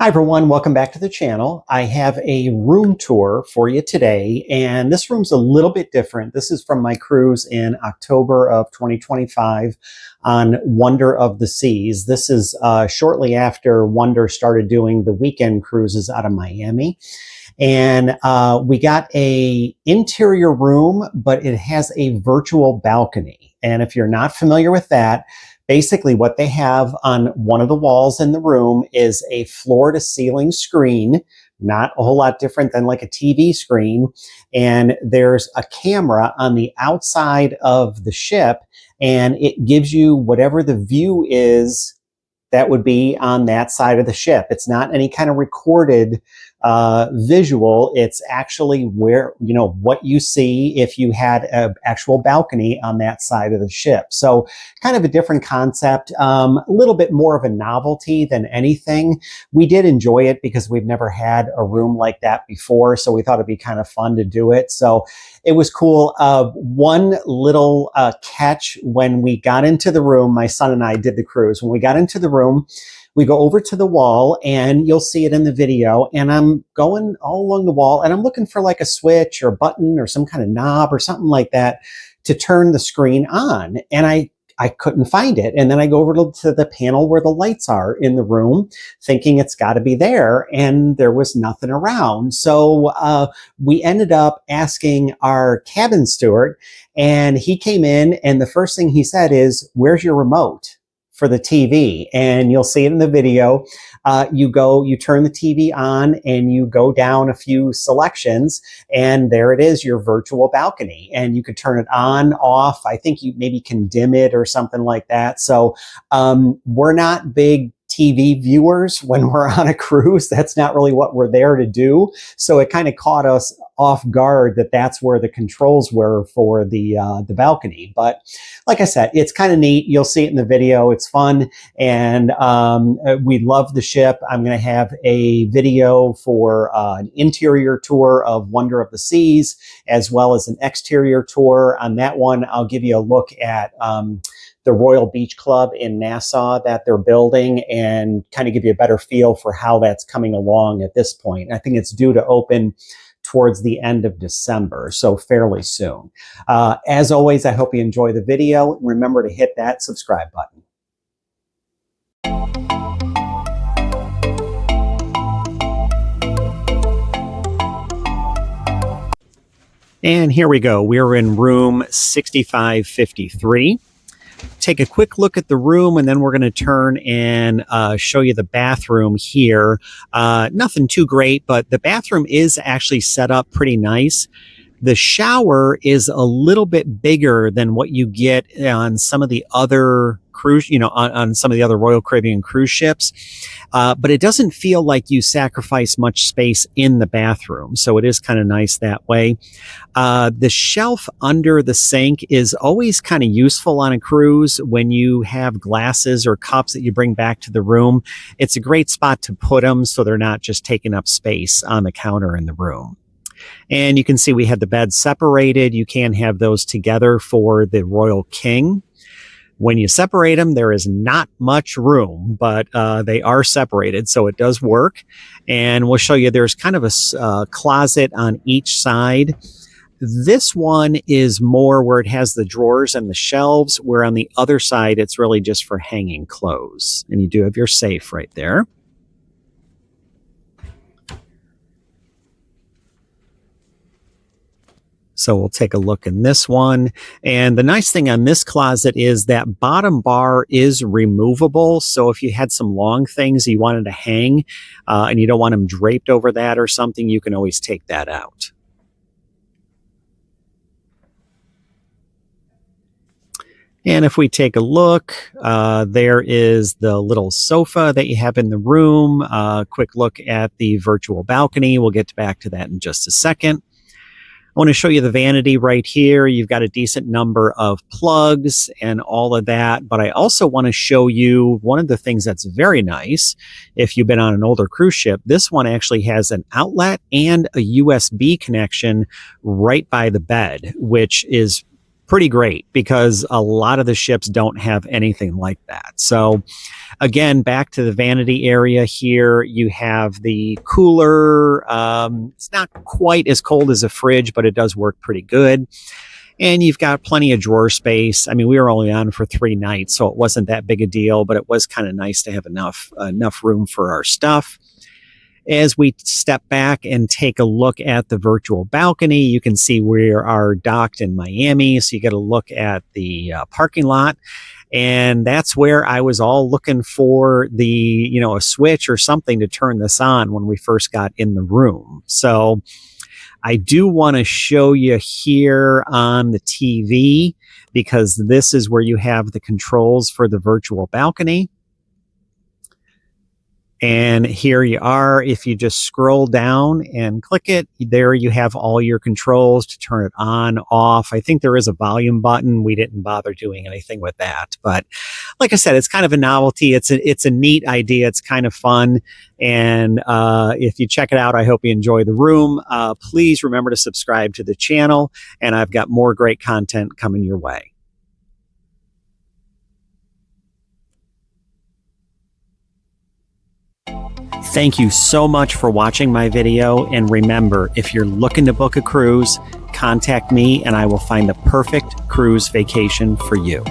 Hi everyone, welcome back to the channel. I have a room tour for you today, and this room's a little bit different. This is from my cruise in October of 2025 on Wonder of the Seas. This is shortly after Wonder started doing the weekend cruises out of Miami. And we got a interior room, but it has a virtual balcony. And if you're not familiar with that, basically what they have on one of the walls in the room is a floor to ceiling screen, not a whole lot different than like a TV screen. And there's a camera on the outside of the ship, and it gives you whatever the view is that would be on that side of the ship. It's not any kind of recorded visual. It's actually where, what you see if you had an actual balcony on that side of the ship. So kind of a different concept, a little bit more of a novelty than anything. We did enjoy it because we've never had a room like that before. So we thought it'd be kind of fun to do it. So it was cool. One little catch: when we got into the room, my son and I did the cruise. When we got into the room, we go over to the wall, and you'll see it in the video. And I'm going all along the wall, and I'm looking for like a switch or a button or some kind of knob or something like that to turn the screen on. And I couldn't find it. And then I go over to the panel where the lights are in the room, thinking it's got to be there. And there was nothing around. So we ended up asking our cabin steward, and he came in, and the first thing he said is, "Where's your remote for the TV?" And you'll see it in the video. You turn the TV on, and you go down a few selections, and there it is, your virtual balcony. And you could turn it on, off. I think you maybe can dim it or something like that. So we're not big TV viewers when we're on a cruise. That's not really what we're there to do. So it kind of caught us off guard that that's where the controls were for the balcony. But like I said, it's kind of neat. You'll see it in the video. It's fun. And we love the ship. I'm going to have a video for an interior tour of Wonder of the Seas, as well as an exterior tour. On that one, I'll give you a look at the Royal Beach Club in Nassau that they're building, and kind of give you a better feel for how that's coming along at this point. I think it's due to open towards the end of December, so fairly soon. As always, I hope you enjoy the video. Remember to hit that subscribe button. And here we go. We're in room 6553. Take a quick look at the room, and then we're going to turn and show you the bathroom here. Nothing too great, but the bathroom is actually set up pretty nice. The shower is a little bit bigger than what you get on some of the other cruise, on some of the other Royal Caribbean cruise ships. But it doesn't feel like you sacrifice much space in the bathroom. So it is kind of nice that way. The shelf under the sink is always kind of useful on a cruise when you have glasses or cups that you bring back to the room. It's a great spot to put them so they're not just taking up space on the counter in the room. And you can see we had the beds separated. You can have those together for the Royal King. When you separate them, there is not much room, but they are separated, so it does work. And we'll show you there's kind of a closet on each side. This one is more where it has the drawers and the shelves, where on the other side, it's really just for hanging clothes. And you do have your safe right there. So we'll take a look in this one. And the nice thing on this closet is that bottom bar is removable. So if you had some long things you wanted to hang and you don't want them draped over that or something, you can always take that out. And if we take a look, there is the little sofa that you have in the room. Quick look at the virtual balcony. We'll get back to that in just a second. I want to show you the vanity right here. You've got a decent number of plugs and all of that, but I also want to show you one of the things that's very nice. If you've been on an older cruise ship, this one actually has an outlet and a USB connection right by the bed, which is pretty great because a lot of the ships don't have anything like that. So again, back to the vanity area here, you have the cooler. It's not quite as cold as a fridge, but it does work pretty good. And you've got plenty of drawer space. I mean, we were only on for 3 nights, so it wasn't that big a deal, but it was kind of nice to have enough room for our stuff. As we step back and take a look at the virtual balcony, you can see we are docked in Miami. So you get a look at the parking lot. And that's where I was all looking for a switch or something to turn this on when we first got in the room. So I do want to show you here on the TV, because this is where you have the controls for the virtual balcony. And here you are. If you just scroll down and click it, there you have all your controls to turn it on, off. I think there is a volume button. We didn't bother doing anything with that. But like I said, it's kind of a novelty. It's a neat idea. It's kind of fun. And if you check it out, I hope you enjoy the room. Please remember to subscribe to the channel. And I've got more great content coming your way. Thank you so much for watching my video, and remember, if you're looking to book a cruise, contact me and I will find the perfect cruise vacation for you.